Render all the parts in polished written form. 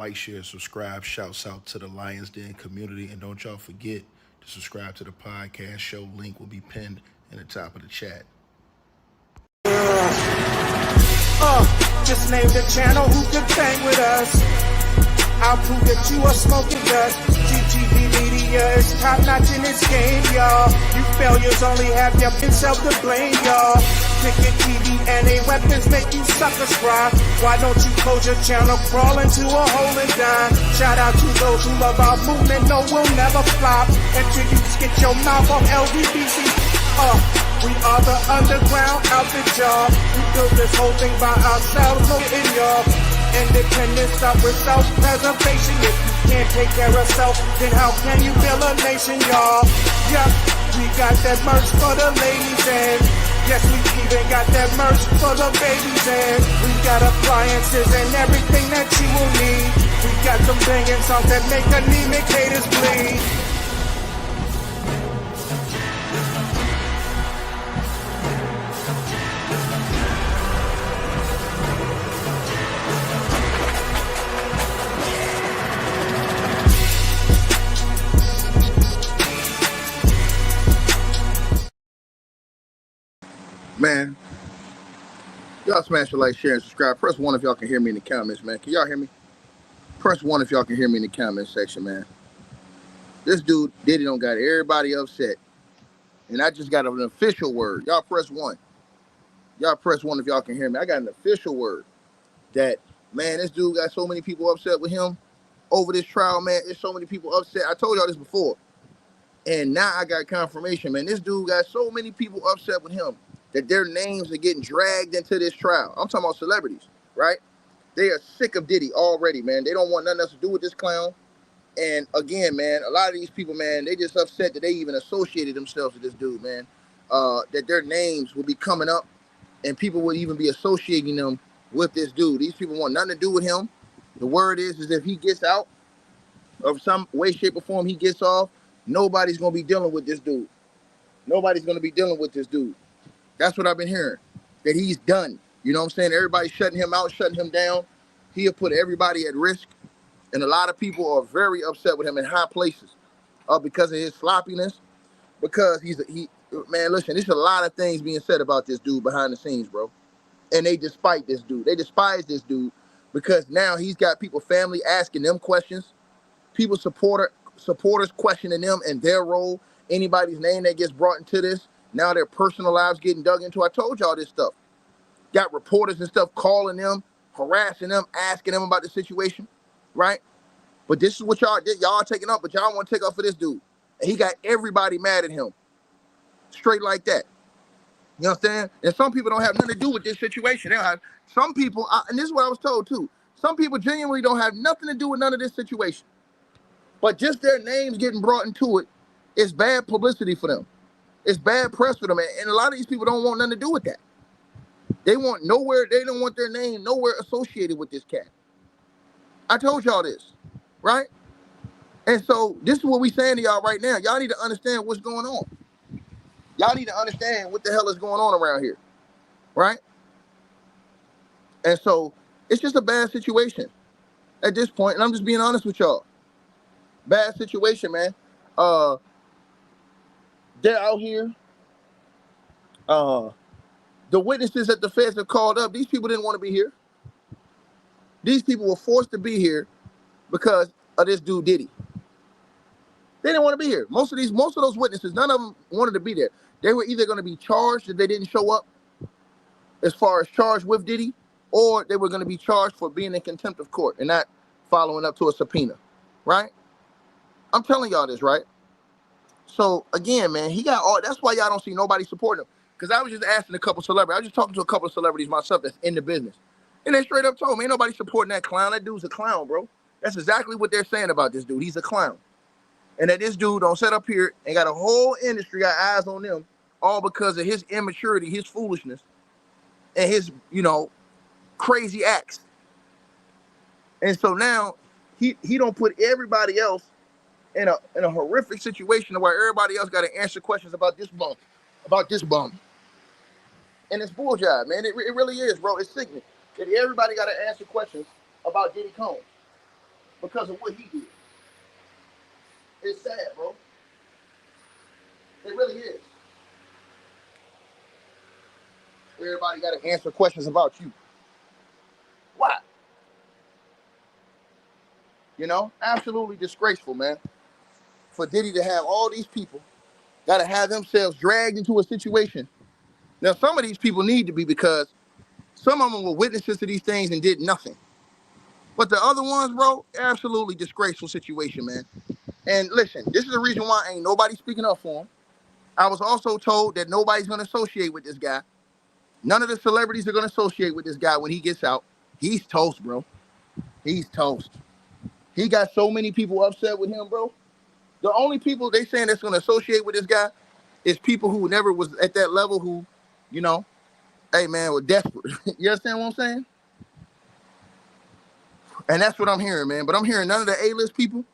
like, share, subscribe. Shouts out to the Lions Den community. And don't y'all forget to subscribe to the podcast show. Link will be pinned in the top of the chat. Just name the channel who could bang with us. I'll prove that you are smoking dust. GGB Media is top notch in this game, y'all. You failures only have yourself to blame, y'all. Ticket TV and a weapons make you suckers cry. Why don't you close your channel, crawl into a hole and die? Shout out to those who love our movement, no, we'll never flop. Until you get your mouth off LBBC. We are the underground outfit, y'all. We built this whole thing by ourselves, no in y'all. Independence start with self-preservation. If you can't take care of self, then how can you build a nation, y'all? Yup, we got that merch for the ladies and yes, we even got that merch for the babies and we got appliances and everything that you will need. We got some banging songs that make anemic haters bleed. Man, y'all smash the like, share, and subscribe. Press 1 if y'all can hear me in the comments, man. Can y'all hear me? Press 1 if y'all can hear me in the comment section, man. This dude, Diddy, don't got everybody upset. And I just got an official word. Y'all press 1. Y'all press 1 if y'all can hear me. I got an official word that, man, this dude got so many people upset with him over this trial, man. There's so many people upset. I told y'all this before. And now I got confirmation, man. This dude got so many people upset with him that their names are getting dragged into this trial. I'm talking about celebrities, right? They are sick of Diddy already, man. They don't want nothing else to do with this clown. And again, man, a lot of these people, man, they just upset that they even associated themselves with this dude, man. That their names will be coming up and people will even be associating them with this dude. These people want nothing to do with him. The word is if he gets out of some way, shape, or form, he gets off, nobody's going to be dealing with this dude. Nobody's going to be dealing with this dude. That's what I've been hearing, that he's done. You know what I'm saying? Everybody's shutting him out, shutting him down. He'll put everybody at risk. And a lot of people are very upset with him in high places because of his sloppiness, because man, listen, there's a lot of things being said about this dude behind the scenes, bro. And they despite this dude. They despise this dude because now he's got people, family asking them questions, people, supporters questioning them and their role, anybody's name that gets brought into this. Now their personal lives getting dug into. I told y'all this stuff. Got reporters and stuff calling them, harassing them, asking them about the situation, right? But this is what y'all did. Y'all taking up, but y'all want to take up for this dude. And he got everybody mad at him. Straight like that. You know what I'm saying? And some people don't have nothing to do with this situation. They don't have, some people, and this is what I was told too, some people genuinely don't have nothing to do with none of this situation. But just their names getting brought into it is bad publicity for them. It's bad press for them, and a lot of these people don't want nothing to do with that. They don't want their name nowhere associated with this cat. I told y'all this, right? And so this is what we saying to y'all right now. Y'all need to understand what's going on. Y'all need to understand what the hell is going on around here, right? And so it's just a bad situation at this point, and I'm just being honest with y'all. Bad situation, man. They're out here. The witnesses that the feds have called up, these people didn't want to be here. These people were forced to be here because of this dude Diddy. They didn't want to be here. Most of those witnesses, none of them wanted to be there. They were either going to be charged if they didn't show up, as far as charged with Diddy, or they were going to be charged for being in contempt of court and not following up to a subpoena, right? I'm telling y'all this, right? So again, man, he got all. That's why y'all don't see nobody supporting him. Because I was just asking a couple celebrities. I was just talking to a couple of celebrities myself that's in the business, and they straight up told me, ain't nobody supporting that clown. That dude's a clown, bro. That's exactly what they're saying about this dude. He's a clown, and that this dude don't sit up here and got a whole industry got eyes on them, all because of his immaturity, his foolishness, and his crazy acts. And so now he don't put everybody else in a horrific situation where everybody else got to answer questions about this bum. And it's bullshit, man. It really is, bro. It's sickening that everybody got to answer questions about Diddy Combs. because of what he did. It's sad, bro. It really is. Everybody got to answer questions about you. Why? You know, absolutely disgraceful, man. For Diddy to have all these people got to have themselves dragged into a situation. Now, some of these people need to be, because some of them were witnesses to these things and did nothing. But the other ones, bro, absolutely disgraceful situation, man. And listen, this is the reason why ain't nobody speaking up for him. I was also told that nobody's going to associate with this guy. None of the celebrities are going to associate with this guy when he gets out. He's toast, bro. He's toast. He got so many people upset with him, bro. The only people they saying that's going to associate with this guy is people who never was at that level, who, you know, hey, man, were desperate. You understand what I'm saying? And that's what I'm hearing, man. But I'm hearing none of the A-list people,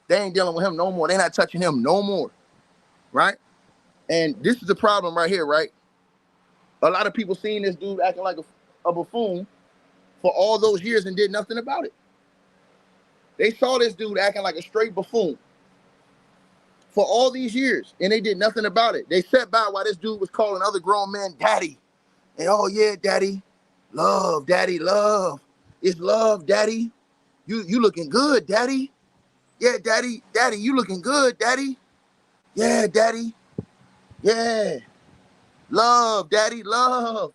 they ain't dealing with him no more. They're not touching him no more, right? And this is the problem right here, right? A lot of people seen this dude acting like a buffoon for all those years and did nothing about it. They saw this dude acting like a straight buffoon for all these years, and they did nothing about it. They sat by while this dude was calling other grown men daddy. And, oh, yeah, daddy, love, it's love, daddy. You looking good, daddy. Yeah, daddy, you looking good, daddy. Yeah, daddy. Yeah. Love, daddy, love.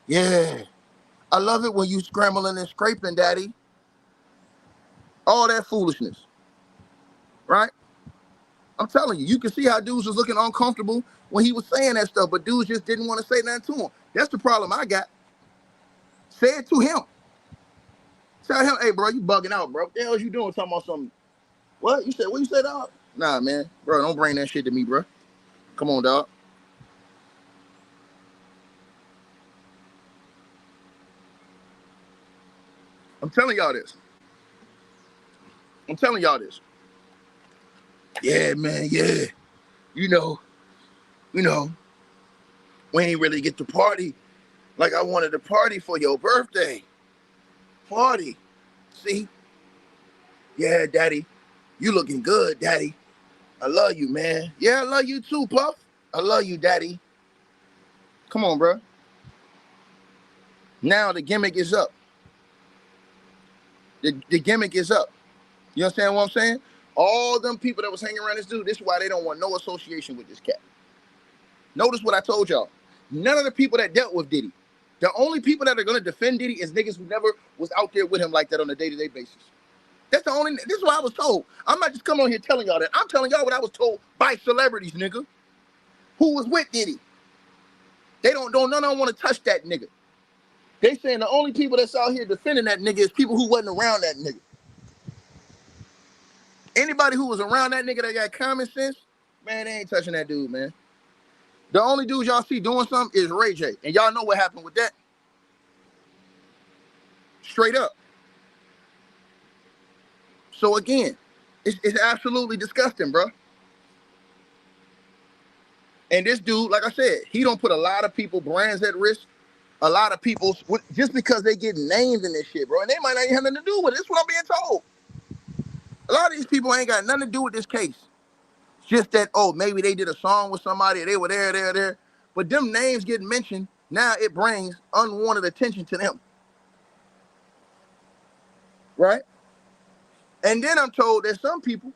Yeah. I love it when you scrambling and scraping, daddy. All that foolishness. Right? I'm telling you, you can see how dudes was looking uncomfortable when he was saying that stuff, but dudes just didn't want to say nothing to him. That's the problem I got. Say it to him. Tell him, hey, bro, you bugging out, bro. What the hell is you doing talking about something? What? What you said, dog? Nah, man. Bro, don't bring that shit to me, bro. Come on, dog. I'm telling y'all this. Yeah, man, yeah. You know, we ain't really get to party like I wanted to party for your birthday. Party. See? Yeah, daddy. You looking good, daddy. I love you, man. Yeah, I love you too, Puff. I love you, daddy. Come on, bro. Now the gimmick is up. The gimmick is up. You understand what I'm saying? All them people that was hanging around this dude, this is why they don't want no association with this cat. Notice what I told y'all. None of the people that dealt with Diddy. The only people that are going to defend Diddy is niggas who never was out there with him like that on a day-to-day basis. That's the only, this is what I was told. I'm not just coming on here telling y'all that. I'm telling y'all what I was told by celebrities, nigga, who was with Diddy. None of them want to touch that nigga. They saying the only people that's out here defending that nigga is people who wasn't around that nigga. Anybody who was around that nigga that got common sense, man, they ain't touching that dude, man. The only dude y'all see doing something is Ray J. And y'all know what happened with that. Straight up. So again, it's absolutely disgusting, bro. And this dude, like I said, he don't put a lot of people brands at risk. A lot of people, just because they get named in this shit, bro. And they might not have nothing to do with it. That's what I'm being told. A lot of these people ain't got nothing to do with this case. It's just that, oh, maybe they did a song with somebody, they were there. But them names getting mentioned, now it brings unwanted attention to them. Right? And then I'm told that some people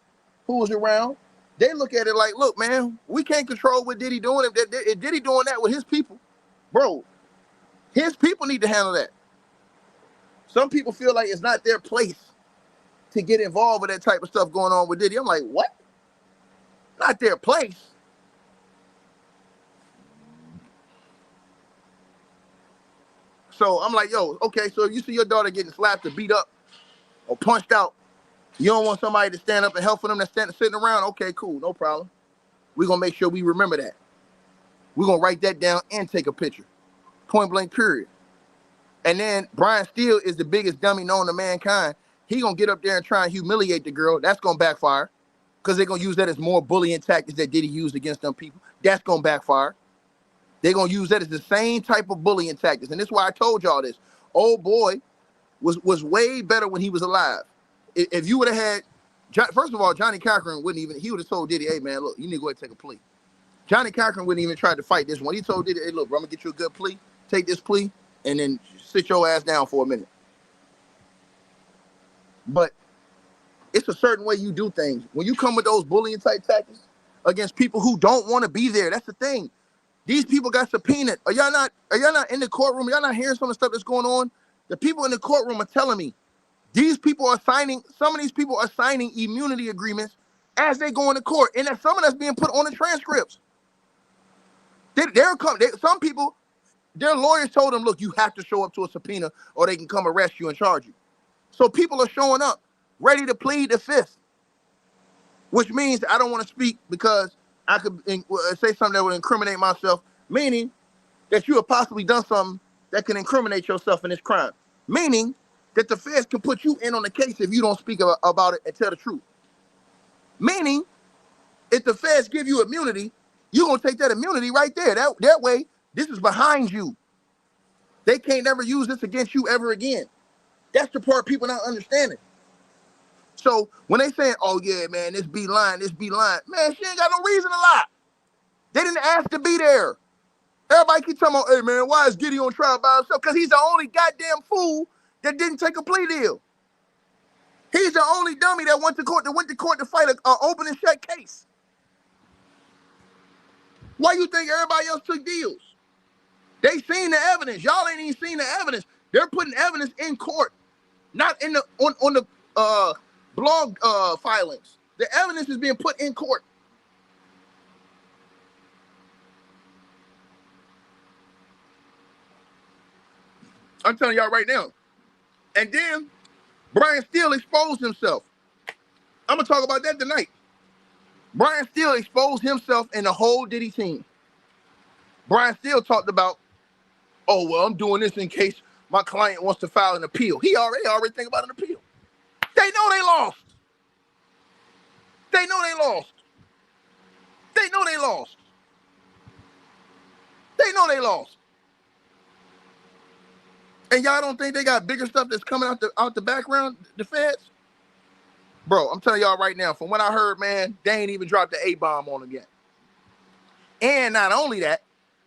who was around, they look at it like, look, man, we can't control what Diddy doing. If Diddy doing that with his people, bro, his people need to handle that. Some people feel like it's not their place to get involved with that type of stuff going on with Diddy. I'm like, what? Not their place. So I'm like, yo, okay, so if you see your daughter getting slapped or beat up or punched out, you don't want somebody to stand up and help for them that's sitting around? Okay, cool, no problem. We're going to make sure we remember that. We're going to write that down and take a picture. Point blank, period. And then Brian Steele is the biggest dummy known to mankind. He going to get up there and try and humiliate the girl. That's going to backfire because they're going to use that as more bullying tactics that Diddy used against them people. That's going to backfire. They're going to use that as the same type of bullying tactics. And this is why I told y'all this. Old boy was way better when he was alive. If you would have had, first of all, Johnny Cochran wouldn't even, he would have told Diddy, hey man, look, you need to go ahead and take a plea. Johnny Cochran wouldn't even try to fight this one. He told Diddy, hey look, bro, I'm gonna get you a good plea, take this plea, and then sit your ass down for a minute. But it's a certain way you do things. When you come with those bullying type tactics against people who don't want to be there, that's the thing. These people got subpoenaed. Are y'all not in the courtroom? Are y'all not hearing some of the stuff that's going on? The people in the courtroom are telling me these people are signing, some of these people are signing immunity agreements as they go into court. And that some of that's being put on the transcripts. Some people, their lawyers told them, look, you have to show up to a subpoena or they can come arrest you and charge you. So people are showing up ready to plead the fifth, which means I don't want to speak because I could say something that would incriminate myself, meaning that you have possibly done something that can incriminate yourself in this crime, meaning that the feds can put you in on the case if you don't speak about it and tell the truth. Meaning, if the feds give you immunity, you're going to take that immunity right there. That way, this is behind you. They can't never use this against you ever again. That's the part people not understanding. So when they saying, oh yeah, man, this be lying, man, she ain't got no reason to lie. They didn't ask to be there. Everybody keep talking about, hey man, why is Diddy on trial by himself? Because he's the only goddamn fool that didn't take a plea deal. He's the only dummy that went to court to fight an open and shut case. Why you think everybody else took deals? They seen the evidence. Y'all ain't even seen the evidence. They're putting evidence in court, not in the on the blog filings. The evidence is being put in court. I'm telling y'all right now. And then Brian Steele exposed himself. I'm gonna talk about that tonight. Brian Steele exposed himself and the whole Diddy team. Brian Steele talked about, oh well, I'm doing this in case my client wants to file an appeal. He already think about an appeal. They know they lost. They know they lost. They know they lost. They know they lost. And y'all don't think they got bigger stuff that's coming out the background, the feds? Bro, I'm telling y'all right now, from what I heard, man, they ain't even dropped the A-bomb on them yet. And not only that,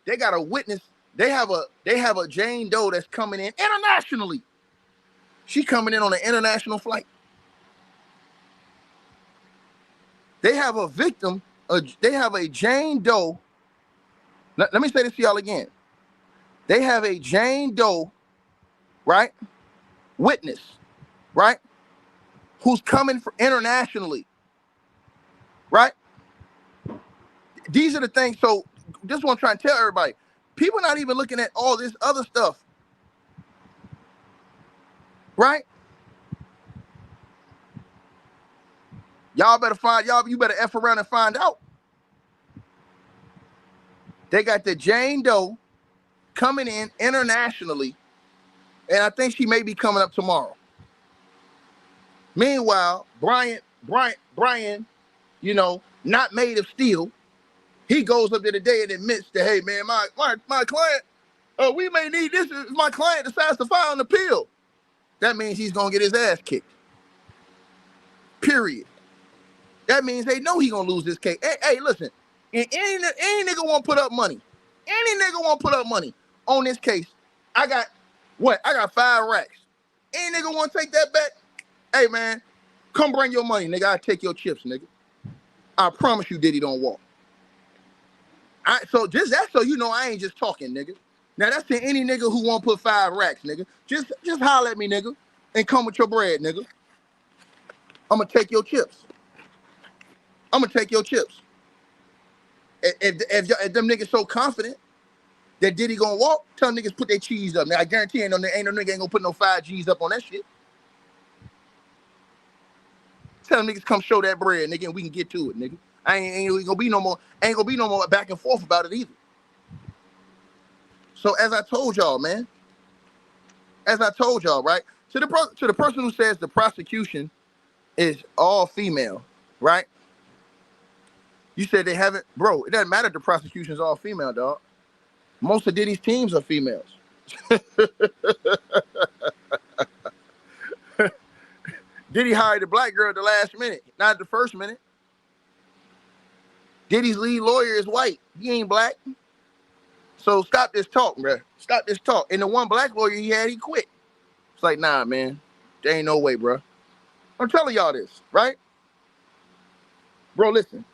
they got a witness. They have a Jane Doe that's coming in internationally. She coming in on an international flight. They have a victim. They have a Jane Doe. Let me say this to y'all again. They have a Jane Doe, right? Witness, right? Who's coming internationally, right? These are the things. So this is what I'm trying to tell everybody. People are not even looking at all this other stuff, right? Y'all better you better F around and find out. They got the Jane Doe coming in internationally, and I think she may be coming up tomorrow. Meanwhile, Brian, you know, not made of steel, he goes up there today and admits that, hey man, my client, we may need this if my client decides to file an appeal. That means he's gonna get his ass kicked. Period. That means they know he's gonna lose this case. Hey, listen, and any nigga won't put up money. Any nigga won't put up money on this case. I got 5 racks. Any nigga want to take that back? Hey man, come bring your money, nigga. I'll take your chips, nigga. I promise you Diddy don't walk. So just that, so you know I ain't just talking, nigga. Now that's to any nigga who won't put 5 racks, nigga. Just holler at me, nigga, and come with your bread, nigga. I'm gonna take your chips. I'm gonna take your chips. If them niggas so confident that Diddy gonna walk, tell niggas put their cheese up. Now I guarantee ain't no nigga ain't gonna put no 5 G's up on that shit. Tell them niggas come show that bread, nigga, and we can get to it, nigga. Ain't gonna be no more back and forth about it either. So as I told y'all, man, right? To the person who says the prosecution is all female, right? You said they haven't, bro. It doesn't matter if the prosecution is all female, dog. Most of Diddy's teams are females. Diddy hired the black girl at the last minute, not the first minute. Diddy's lead lawyer is white. He ain't black. So stop this talk, bro. Stop this talk. And the one black lawyer he had, he quit. It's like, nah, man. There ain't no way, bro. I'm telling y'all this, right? Bro, listen.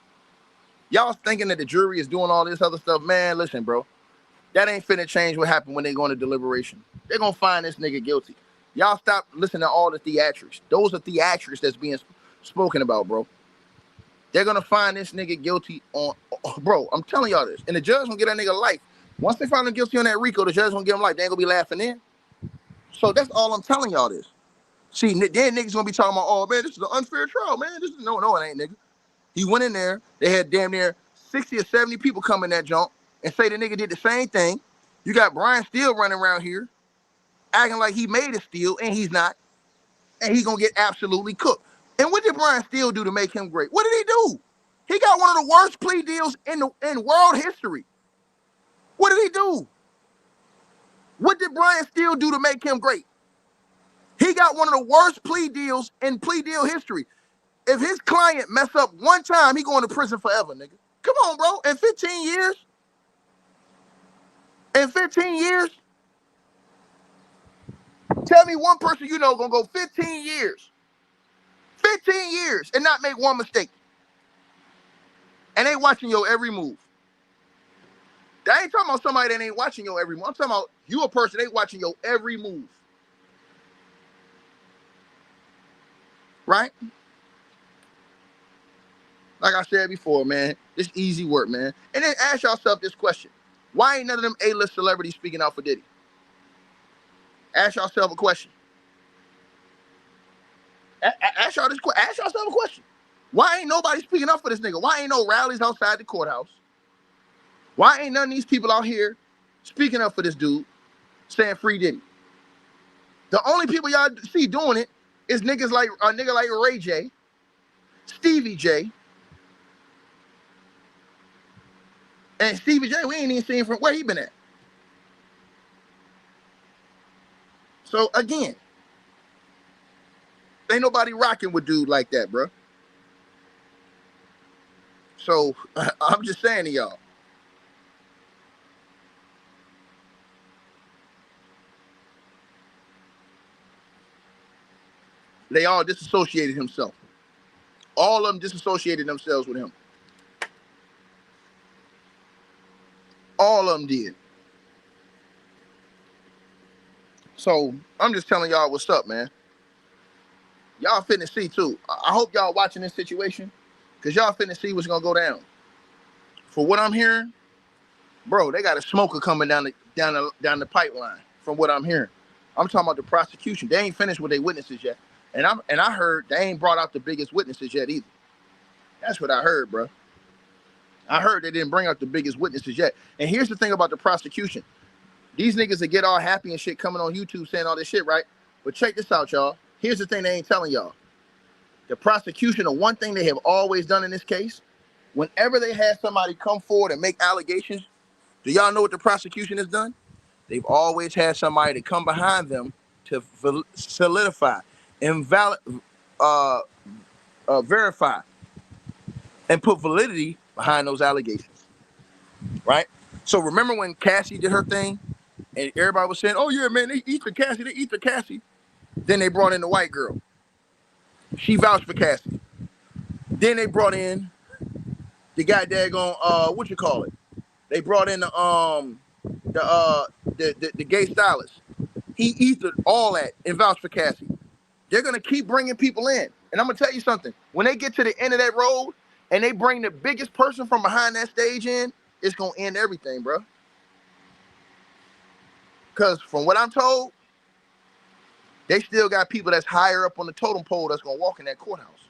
Y'all thinking that the jury is doing all this other stuff. Man, listen, bro. That ain't finna change what happened when they go into deliberation. They're gonna find this nigga guilty. Y'all stop listening to all the theatrics. Those are theatrics that's being spoken about, bro. They're gonna find this nigga guilty on, bro, I'm telling y'all this. And the judge gonna get that nigga life. Once they find him guilty on that RICO, the judge gonna give him life. They ain't gonna be laughing in. So that's all I'm telling y'all this. See, then niggas gonna be talking about, oh man, this is an unfair trial, man. This is no, it ain't, nigga. He went in there, they had damn near 60 or 70 people come in that junk and say the nigga did the same thing. You got Brian Steele running around here acting like he made a steal and he's not. And he gonna get absolutely cooked. And what did Brian Steele do to make him great? What did he do? He got one of the worst plea deals in world history. What did he do? What did Brian Steele do to make him great? He got one of the worst plea deals in plea deal history. If his client mess up one time, he going to prison forever, nigga. Come on, bro. In 15 years? In 15 years? Tell me one person you know gonna go 15 years. 15 years and not make one mistake. And they watching your every move. I ain't talking about somebody that ain't watching your every move. I'm talking about you a person, they watching your every move. Right? Like I said before, man, it's easy work, man. And then ask yourself this question. Why ain't none of them A-list celebrities speaking out for Diddy? Ask yourself a question. Ask yourself a question. Why ain't nobody speaking up for this nigga? Why ain't no rallies outside the courthouse? Why ain't none of these people out here speaking up for this dude, saying free Diddy? The only people y'all see doing it is niggas like a nigga like Ray J, Stevie J, and Stevie J. We ain't even seen from where he been at. So again, ain't nobody rocking with dude like that, bro. So I'm just saying to y'all. They all disassociated himself. All of them disassociated themselves with him. All of them did. So I'm just telling y'all what's up, man. Y'all finna see too. I hope y'all watching this situation, because y'all finna see what's gonna go down. For what I'm hearing, bro, they got a smoker coming down the pipeline. From what I'm hearing, I'm talking about the prosecution. They ain't finished with their witnesses yet, and I heard they ain't brought out the biggest witnesses yet either. That's what I heard, bro. I heard they didn't bring out the biggest witnesses yet. And here's the thing about the prosecution. These niggas that get all happy and shit coming on YouTube saying all this shit, right? But check this out, y'all. Here's the thing they ain't telling y'all. The prosecution, the one thing they have always done in this case, whenever they had somebody come forward and make allegations, do y'all know what the prosecution has done? They've always had somebody to come behind them to solidify, verify, and put validity behind those allegations, right? So remember when Cassie did her thing and everybody was saying, oh yeah, man, they eat the Cassie. Then they brought in the white girl. She vouched for Cassie. Then they brought in the guy daggone, what you call it? They brought in the gay stylist. He ethered all that and vouched for Cassie. They're gonna keep bringing people in. And I'm gonna tell you something. When they get to the end of that road and they bring the biggest person from behind that stage in, it's gonna end everything, bro. Because from what I'm told, they still got people that's higher up on the totem pole that's gonna walk in that courthouse.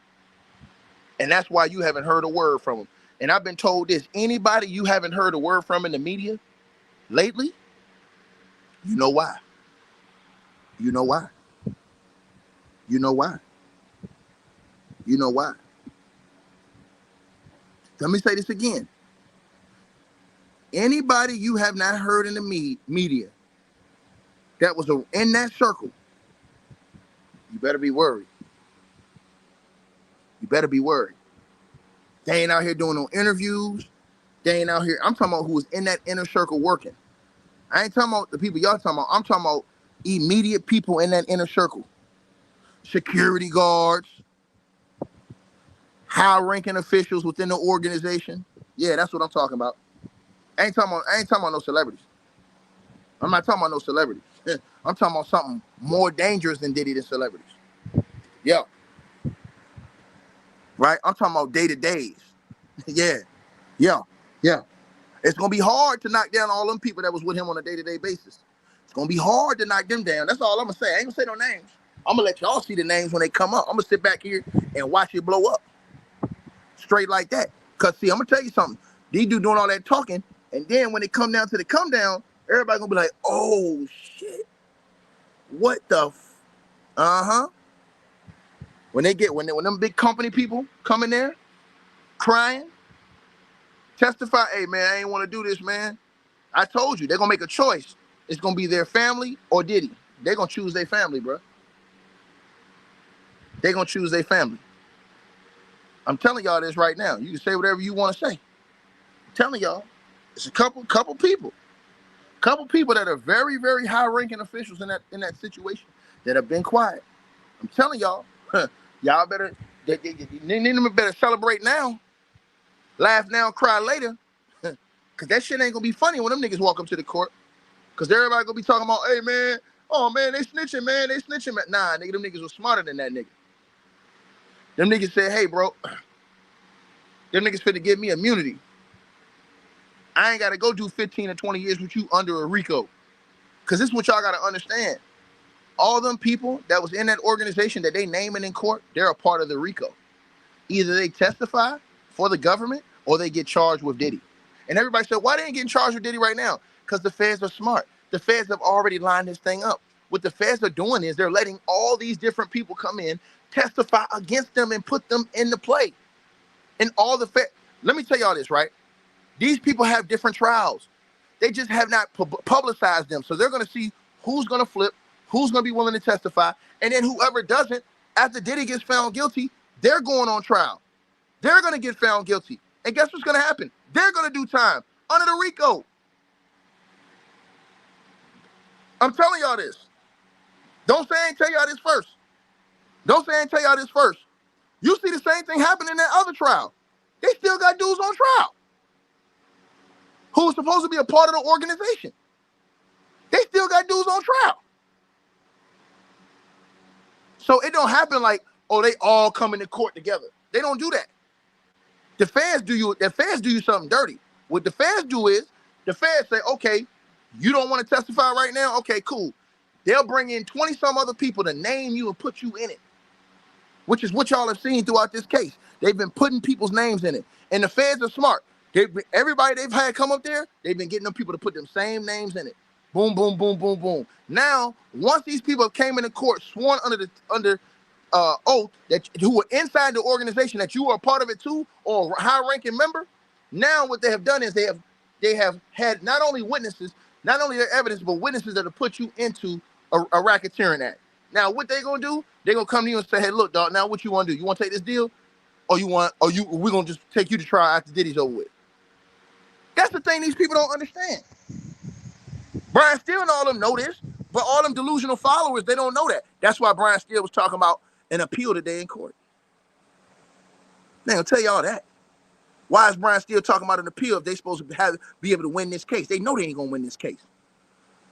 And that's why you haven't heard a word from them. And I've been told this, anybody you haven't heard a word from in the media lately, you know why. You know why. You know why. You know why. Let me say this again. Anybody you have not heard in the media that was in that circle, you better be worried. You better be worried. They ain't out here doing no interviews. They ain't out here. I'm talking about who was in that inner circle working. I ain't talking about the people y'all talking about. I'm talking about immediate people in that inner circle. Security guards, high-ranking officials within the organization. Yeah, that's what I'm talking about. I ain't talking about no celebrities. I'm not talking about no celebrities. I'm talking about something more dangerous than Diddy than celebrities. Yeah. Right? I'm talking about day-to-days. Yeah. Yeah. Yeah. It's going to be hard to knock down all them people that was with him on a day-to-day basis. It's going to be hard to knock them down. That's all I'm going to say. I ain't going to say no names. I'm going to let y'all see the names when they come up. I'm going to sit back here and watch it blow up. Straight like that. Because, see, I'm going to tell you something. These dudes doing all that talking, and then when it come down to the come down, everybody going to be like, oh, shit. What the uh-huh. When them big company people come in there crying, testify, hey, man, I ain't want to do this, man. I told you, they're going to make a choice. It's going to be their family or Diddy. They're going to choose their family, bro. They're going to choose their family. I'm telling y'all this right now. You can say whatever you want to say. I'm telling y'all. It's a couple people. Couple people that are very, very high-ranking officials in that situation that have been quiet. I'm telling y'all, y'all better celebrate now. Laugh now, cry later. Because that shit ain't going to be funny when them niggas walk up to the court. Because everybody going to be talking about, hey, man, oh, man, they snitching, man. Nah, nigga, them niggas was smarter than that nigga. Them niggas said, hey, bro, them niggas finna give me immunity. I ain't got to go do 15 or 20 years with you under a RICO. Because this is what y'all got to understand. All them people that was in that organization that they naming in court, they're a part of the RICO. Either they testify for the government or they get charged with Diddy. And everybody said, why they ain't getting charged with Diddy right now? Because the feds are smart. The feds have already lined this thing up. What the feds are doing is they're letting all these different people come in, testify against them, and put them into play. And all the let me tell y'all this, right? These people have different trials. They just have not publicized them. So they're going to see who's going to flip, who's going to be willing to testify. And then whoever doesn't, after Diddy gets found guilty, they're going on trial. They're going to get found guilty. And guess what's going to happen? They're going to do time under the RICO. I'm telling y'all this. Don't say I ain't tell y'all this first. Don't say I ain't tell y'all this first. You see the same thing happen in that other trial. They still got dudes on trial who was supposed to be a part of the organization. They still got dudes on trial. So it don't happen like, oh, they all come into court together. They don't do that. The feds do you something dirty. What the feds do is the feds say, okay, you don't want to testify right now? Okay, cool. They'll bring in 20 some other people to name you and put you in it, which is what y'all have seen throughout this case. They've been putting people's names in it. And the feds are smart. Everybody they've had come up there, they've been getting them people to put them same names in it. Boom, boom, boom, boom, boom. Now, once these people came into court, sworn under oath, who were inside the organization, that you were a part of it too, or a high-ranking member, now what they have done is they have had not only witnesses, not only their evidence, but witnesses that have put you into a racketeering act. Now, what they gonna do? They gonna come to you and say, "Hey, look, dog. Now, what you want to do? You want to take this deal, or we're gonna just take you to trial after Diddy's over with?" That's the thing these people don't understand. Brian Steele and all of them know this, but all them delusional followers, they don't know that. That's why Brian Steele was talking about an appeal today in court. They gonna tell you all that. Why is Brian Steele talking about an appeal if they supposed to be able to win this case? They know they ain't gonna win this case.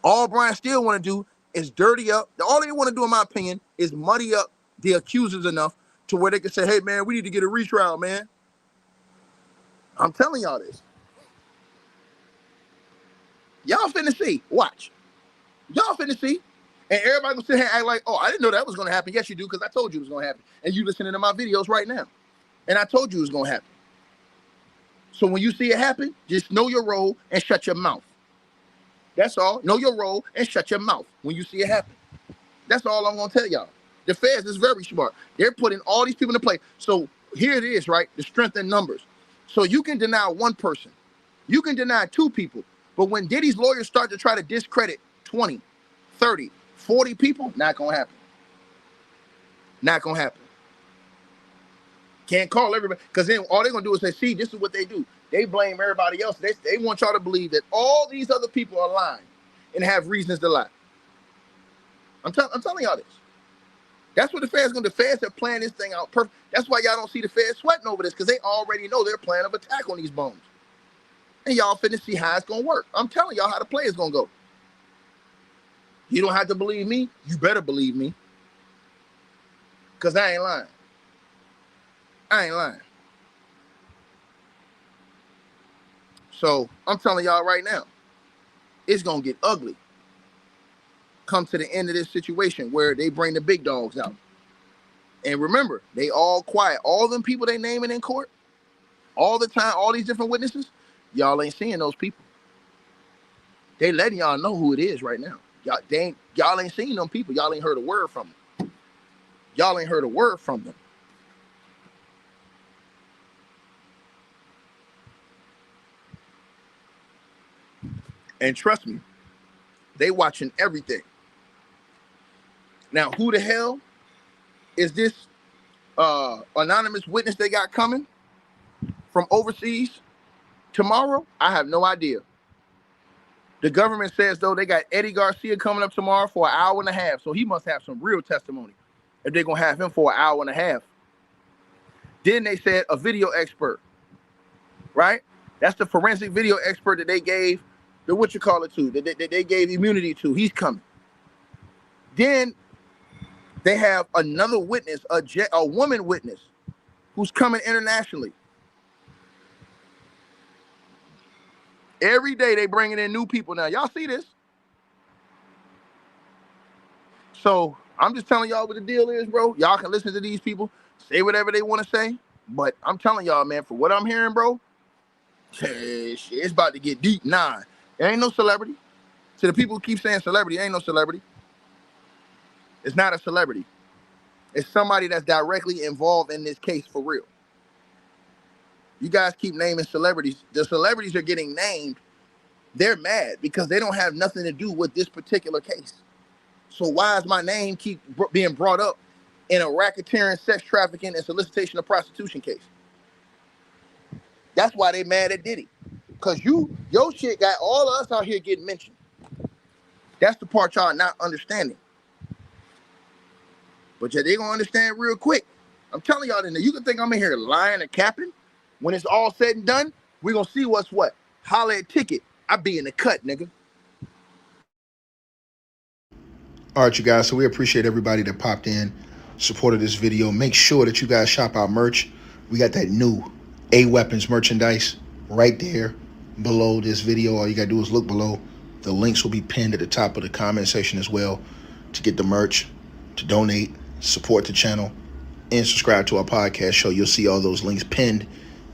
All Brian Steele want to do is dirty up. All they want to do, in my opinion, is muddy up the accusers enough to where they can say, hey, man, we need to get a retrial, man. I'm telling y'all this. Y'all finna see. Watch. Y'all finna see. And everybody gonna sit here and act like, oh, I didn't know that was gonna happen. Yes, you do, because I told you it was gonna happen. And you listening to my videos right now. And I told you it was gonna happen. So when you see it happen, just know your role and shut your mouth. That's all. Know your role and shut your mouth when you see it happen. That's all I'm gonna tell y'all. The feds is very smart. They're putting all these people into play. So here it is, right? The strength in numbers. So you can deny one person. You can deny two people. But when Diddy's lawyers start to try to discredit 20, 30, 40 people, not gonna happen. Not gonna happen. Can't call everybody, because then all they're gonna do is say, see, this is what they do. They blame everybody else. They want y'all to believe that all these other people are lying and have reasons to lie. I'm telling y'all this. That's what the feds gonna do. The feds have planned this thing out perfect. That's why y'all don't see the feds sweating over this, because they already know their plan of attack on these bones. And y'all finna see how it's gonna work. I'm telling y'all how the play is gonna go. You don't have to believe me. You better believe me. Because I ain't lying. I ain't lying. So I'm telling y'all right now, it's gonna get ugly. Come to the end of this situation where they bring the big dogs out. And remember, they all quiet. All them people they naming in court, all the time, all these different witnesses, y'all ain't seeing those people. They letting y'all know who it is right now. Y'all ain't seen them people. Y'all ain't heard a word from them. Y'all ain't heard a word from them. And trust me, they watching everything. Now, who the hell is this anonymous witness they got coming from overseas tomorrow? I have no idea. The government says, though, they got Eddie Garcia coming up tomorrow for an hour and a half. So he must have some real testimony if they're going to have him for an hour and a half. Then they said a video expert, right? That's the forensic video expert that they gave the to, that they gave immunity to. He's coming. Then they have another witness, a woman witness, who's coming internationally. Every day they bringing in new people now. Y'all see this? So I'm just telling y'all what the deal is, bro. Y'all can listen to these people, say whatever they want to say. But I'm telling y'all, man, for what I'm hearing, bro, it's about to get deep. Nah, it ain't no celebrity. To the people who keep saying celebrity, it ain't no celebrity. It's not a celebrity. It's somebody that's directly involved in this case for real. You guys keep naming celebrities. The celebrities are getting named. They're mad because they don't have nothing to do with this particular case. So why is my name keep being brought up in a racketeering, sex trafficking, and solicitation of prostitution case? That's why they mad at Diddy. Because your shit got all of us out here getting mentioned. That's the part y'all not understanding. But yeah, they gonna understand real quick. I'm telling y'all, you can think I'm in here lying and capping. When it's all said and done, we gonna see what's what. Holla at Ticket. I be in the cut, nigga. All right, you guys, so we appreciate everybody that popped in, supported this video. Make sure that you guys shop our merch. We got that new A-Weapons merchandise right there below this video. All you gotta do is look below. The links will be pinned at the top of the comment section as well to get the merch, to donate, support the channel, and subscribe to our podcast show. You'll see all those links pinned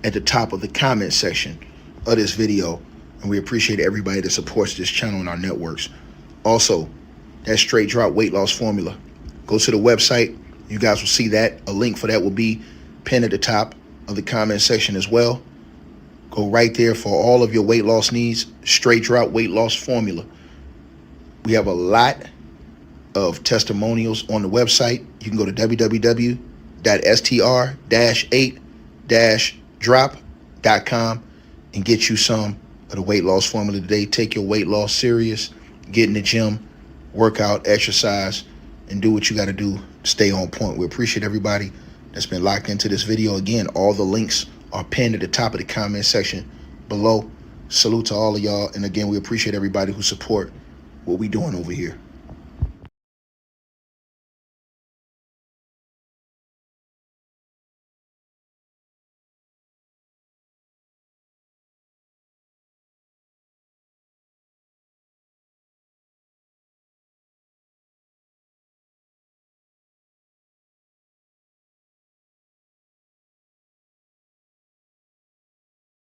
at the top of the comment section of this video. And we appreciate everybody that supports this channel and our networks. Also, that straight drop weight loss formula. Go to the website. You guys will see that. A link for that will be pinned at the top of the comment section as well. Go right there for all of your weight loss needs. Straight drop weight loss formula. We have a lot of testimonials on the website. You can go to www.str-8-drop.com and get you some of the weight loss formula today. Take your weight loss serious. Get in the gym, work out, exercise, and do what you got to do to stay on point. We appreciate everybody that's been locked into this video. Again, all the links are pinned at the top of the comment section below. Salute to all of y'all. And again, we appreciate everybody who support what we doing over here.